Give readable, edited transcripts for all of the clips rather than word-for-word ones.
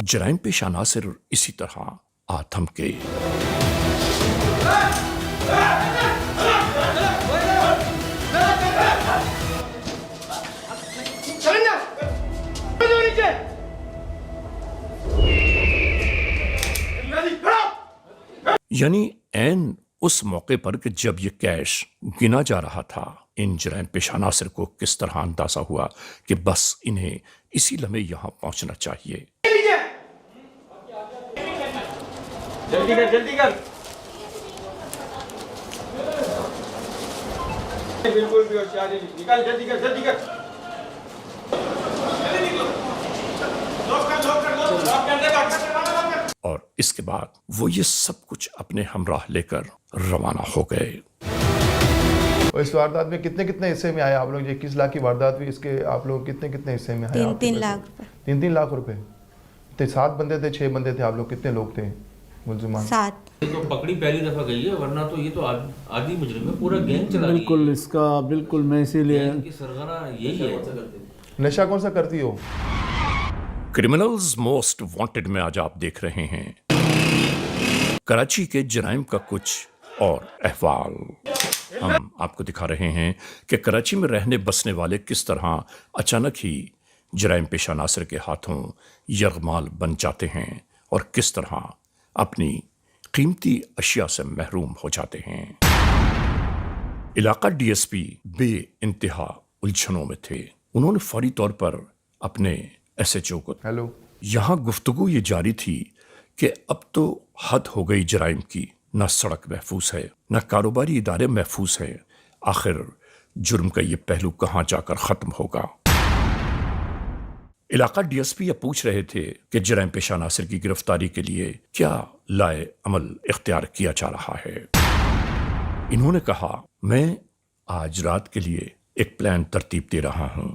जराइम पेशा नासिर इसी तरह आ थमके। यानी ऐन उस मौके पर कि जब ये कैश गिना जा रहा था, इन जराइम पेशा नासिर को किस तरह अंदाजा हुआ कि बस इन्हें इसी लम्हे यहां पहुंचना चाहिए। जल्दी कर, जल्दी कर। बिल्कुल भी होशियारी नहीं, निकाल, जल्दी कर, जल्दी कर। और इसके बाद वो ये सब कुछ अपने हमराह लेकर रवाना हो गए। और इस वारदात में कितने कितने हिस्से में आए आप लोग? 21 लाख की वारदात हुई, इसके आप लोग कितने कितने हिस्से में आए? 3 लाख रुपए। 3 लाख रुपए। तो 7 बंदे थे, 6 बंदे थे, आप लोग कितने लोग थे मुलजिमान? 7। तो पकड़ी पहली दफा गई है, वरना तो ये तो आदि मुजरिम है, पूरा गैंग चला रही है। बिल्कुल, इसका बिल्कुल मैं इसीलिए इनकी सरगना यही है। नशा कौन सा करती हो? क्रिमिनल्स मोस्ट वांटेड में आज आप देख रहे हैं कराची के जराइम का कुछ और अहवाल। हम आपको दिखा रहे हैं कि कराची में रहने बसने वाले किस तरह अचानक ही जराइम पेशा नासिर के हाथों यरगमाल बन जाते हैं और किस तरह अपनी कीमती अशिया से महरूम हो जाते हैं। इलाका डीएसपी बे इंतहा उलझनों में थे। उन्होंने फौरी तौर पर अपने एसएचओ को हेलो, यहां गुफ्तगू ये जारी थी कि अब तो हद हो गई जराइम की, न सड़क महफूज है न कारोबारी इदारे महफूज हैं। आखिर जुर्म का ये पहलू कहां जाकर खत्म होगा। इलाका डीएसपी ये पूछ रहे थे कि जराइम पेशा नासिर की गिरफ्तारी के लिए क्या लाए अमल इख्तियार किया जा रहा है। इन्होंने कहा, मैं आज रात के लिए एक प्लान तरतीब दे रहा हूं।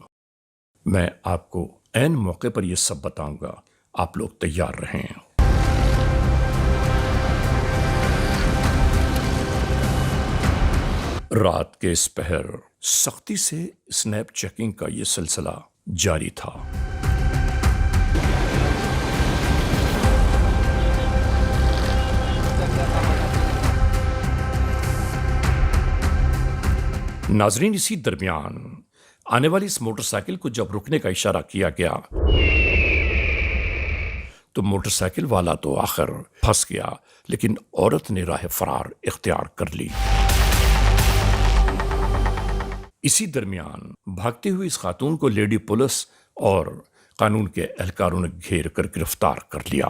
मैं आपको ऐन मौके पर यह सब बताऊंगा, आप लोग तैयार रहें। रात के इस पहर सख्ती से स्नैप चेकिंग का यह सिलसिला जारी था। नाजरीन, इसी दरमियान आने वाली इस मोटरसाइकिल को जब रुकने का इशारा किया गया तो मोटरसाइकिल वाला तो आखिर फंस गया, लेकिन औरत ने राह फरार इख्तियार कर ली। इसी दरमियान भागती हुई इस खातून को लेडी पुलिस और कानून के एहलकारों ने घेर कर गिरफ्तार कर लिया।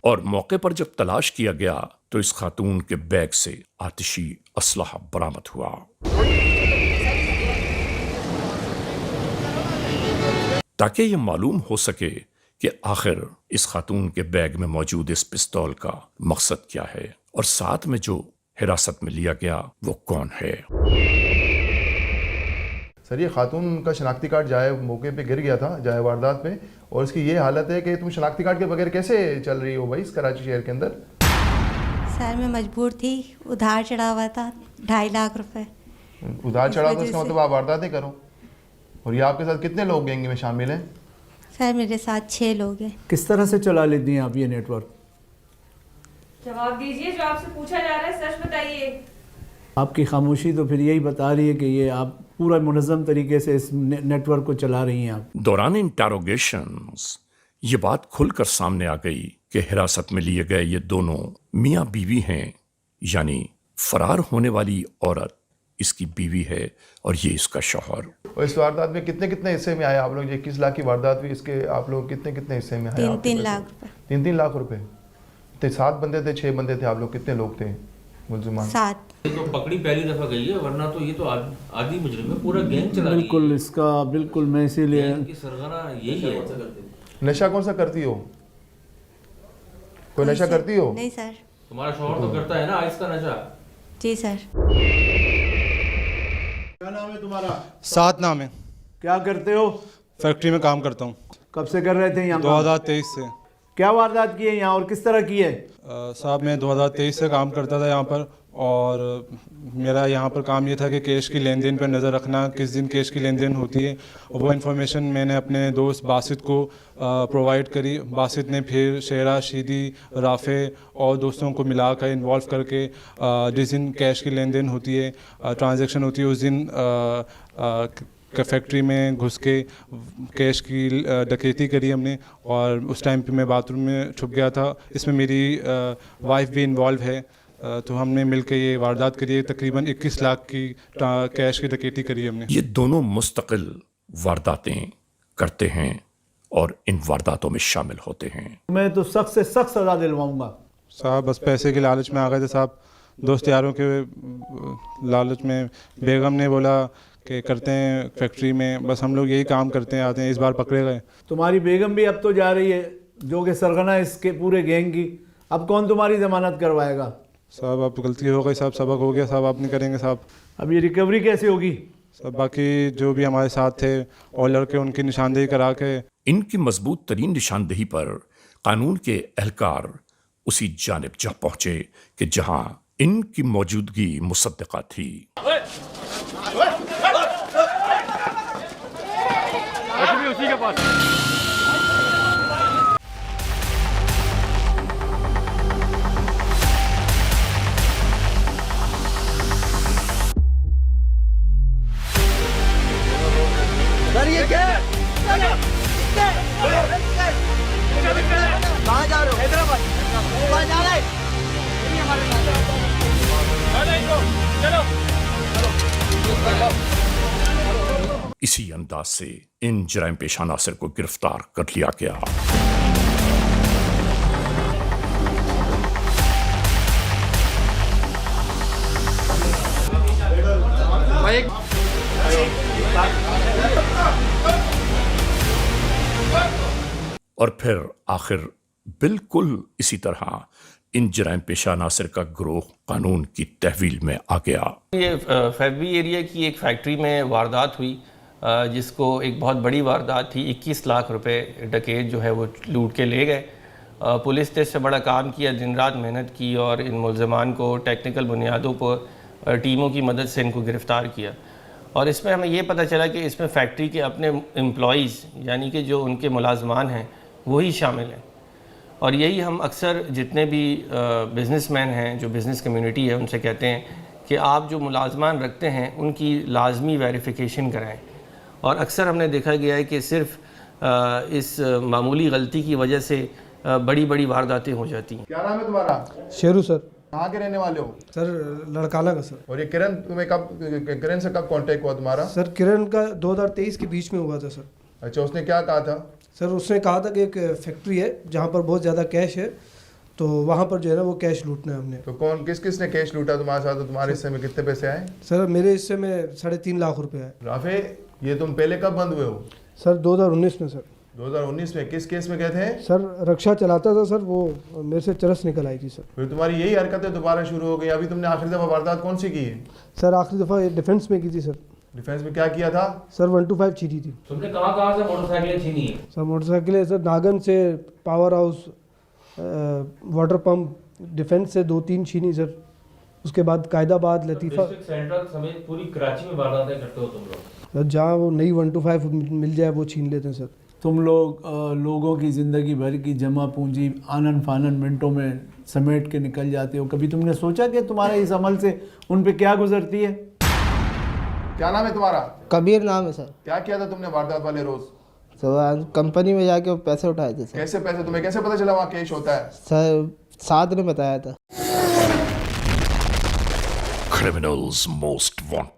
और मौके पर जब तलाश किया गया तो इस खातून के बैग से आतिशी असलहा बरामद हुआ। ताकि यह मालूम हो सके कि आखिर इस खातून के बैग में मौजूद इस पिस्तौल का मकसद क्या है और साथ में जो हिरासत में लिया गया वो कौन है। सर, ये खातून का शनाख्ती कार्ड जाए मौके पे गिर गया था, जाए वारदात पे, और इसकी ये हालत है कि तुम शनाख्ती कार्ड के बगैर कैसे चल रही हो भाई इस कराची शहर के अंदर? सर मैं मजबूर थी, उधार चढ़ा हुआ था 2.5 लाख रुपए। उधार चढ़ा तो इसका मतलब आप वारदातें करो। और ये आपके साथ कितने लोग गैंग में शामिल हैं? सर मेरे साथ 6 लोग हैं। किस तरह से चला लेती हैं आप ये नेटवर्क? जवाब दीजिए, जो आपसे पूछा जा रहा है सच बताइए। आपकी खामोशी तो फिर यही बता रही है कि ये आप पूरा मुनज़्ज़म तरीके से इस नेटवर्क को चला रही हैं। आप दौरान इंटेरोगेशंस ये बात खुलकर सामने आ गई कि हिरासत में लिए गए ये दोनों मियाँ बीवी हैं, यानी फरार होने वाली औरत इसकी बीवी है और ये इसका शौहर। और इस वारदात में कितने कितने हिस्से में आए आप लोग? 21 लाख की वारदात हुई, इसके आप लोग कितने कितने हिस्से में आए? 3 लाख रुपए। 3 लाख रुपए। तो 7 बंदे थे, 6 बंदे थे, आप लोग कितने लोग थे मुलजिमान? 7। तो पकड़ी पहली दफा गई है, वरना तो ये तो आदि मुजरिम है, पूरा गैंग चला रही है। बिल्कुल, इसका बिल्कुल मैं इसीलिए इनकी सरगना यही है। नशा कौन सा करती हो? कोई नशा करती हो? नहीं सर। तुम्हारा शौहर तो करता है ना आइस का नशा? जी सर। क्या नाम है तुम्हारा? साथ नाम है। क्या करते हो? फैक्ट्री में काम करता हूँ। कब से कर रहे थे यहाँ? 2023 से। क्या वारदात की है यहाँ और किस तरह की है? साहब मैं 2023 से काम करता था यहाँ पर, और मेरा यहाँ पर काम ये था कि कैश की लेन देन पर नज़र रखना, किस दिन कैश की लेन देन होती है, और वो इन्फॉर्मेशन मैंने अपने दोस्त बासित को प्रोवाइड करी। बासित ने फिर शेरा, शीदी, राफ़े और दोस्तों को मिलाकर इन्वॉल्व करके जिस दिन कैश की लेन देन होती है, ट्रांजैक्शन होती है, उस दिन फैक्ट्री में घुस के कैश की डकैती करी हमने। और उस टाइम पे मैं बाथरूम में छुप गया था। इसमें मेरी वाइफ भी इन्वॉल्व है, तो हमने मिलकर ये वारदात करी है। तकरीबन 21 लाख की कैश की डकैती करी हमने। ये दोनों मुस्तकिल वारदातें करते हैं और इन वारदातों में शामिल होते हैं। मैं तो सख्त से सख्त सज़ा दिलवाऊंगा। साहब बस पैसे के लालच में आ गए थे साहब, दोस्त यारों के लालच में। बेगम ने बोला कि करते हैं फैक्ट्री में, बस हम लोग यही काम करते हैं, आते हैं। इस बार पकड़े गए। तुम्हारी बेगम भी अब तो जा रही है, जो कि सरगना इसके पूरे गैंग की। अब कौन तुम्हारी जमानत करवाएगा? साहब अब गलती हो गई साहब, सबक हो गया साहब, आप नहीं करेंगे साहब। अब ये रिकवरी कैसे होगी? सब बाकी जो भी हमारे साथ थे और लड़के, उनकी निशानदेही करा के। इनकी मजबूत तरीन निशानदेही पर कानून के एहलकार उसी जानिब जा पहुंचे कि जहां इनकी मौजूदगी मुसद्दका थी। उसी के पास इसी अंदाज से इन जराइम पेशा नासिर को गिरफ्तार कर लिया गया। और फिर आखिर बिल्कुल इसी तरह इन जराइम पेशा नासिर का गिरोह कानून की तहवील में आ गया। ये फैबी एरिया की एक फैक्ट्री में वारदात हुई, जिसको एक बहुत बड़ी वारदात थी। 21 लाख रुपए डकैत जो है वो लूट के ले गए। पुलिस ने इससे बड़ा काम किया, दिन रात मेहनत की और इन मुल्ज़िमान को टेक्निकल बुनियादों पर टीमों की मदद से इनको गिरफ़्तार किया। और इसमें हमें ये पता चला कि इसमें फैक्ट्री के अपने एम्प्लॉइज़, यानी कि जो उनके मुलाजमान हैं, वही शामिल हैं। और यही हम अक्सर जितने भी बिज़नेसमैन हैं, जो बिज़नेस कम्युनिटी है, उनसे कहते हैं कि आप जो मुलाजमान रखते हैं उनकी लाजमी वेरिफिकेशन कराएं। और अक्सर हमने देखा गया है कि सिर्फ इस मामूली गलती की वजह से बड़ी बड़ी वारदातें हो जाती हैं। क्या नाम है तुम्हारा? शेरू सर। कहाँ के रहने वाले हो? सर लड़काना का सर। और ये किरण, किरण से कब कांटेक्ट हुआ तुम्हारा? सर किरण का 2023 के बीच में हुआ था सर। अच्छा, उसने क्या कहा था? सर उसने कहा था कि एक फैक्ट्री है जहाँ पर बहुत ज़्यादा कैश है, तो वहाँ पर जो है ना वो कैश लूटना है हमने। तो कौन किस किस ने कैश लूटा तुम्हारे साथ? तो तुम्हारे हिस्से में कितने पैसे आए? सर मेरे हिस्से में 3.5 लाख रुपए आए। राफे, ये तुम पहले कब बंद हुए हो? सर 2019 में। सर 2019 में किस केस में गए थे? सर रक्षा चलाता था सर, वो मेरे से चरस निकल आई थी सर। फिर तुम्हारी यही हरकतें दोबारा शुरू हो गई। अभी तुमने आखिरी दफ़ा वारदात कौन सी की है? सर आखिरी दफ़ा डिफेंस में की थी सर। डिफेंस में क्या किया था? सर 125 छीनी थी। तुमने कहाँ से मोटरसाइकिलें छीनी है? सर मोटरसाइकिलें सर नागन से, power house, water pump, defence से 2-3 छीनी सर। उसके बाद कायदाबाद, लतीफ़ा, सेंट्रल समेत पूरी कराची में वारदातें करते हो तुम लोग। जहाँ वो नई 125 मिल जाए वो छीन लेते हैं सर। तुम लोग लोगों की ज़िंदगी भर की जमा पूंजी आनन फानन मिनटों में समेट के निकल जाते हो। कभी तुमने सोचा कि तुम्हारे इस अमल से उन पे क्या गुजरती है? क्या नाम है तुम्हारा? कबीर नाम है सर। क्या किया था तुमने वारदात वाले रोज? सर कंपनी में जाके पैसे उठाए थे सर। कैसे पैसे? तुम्हें कैसे पता चला वहाँ कैश होता है? सर साथ ने बताया था। Criminals most wanted.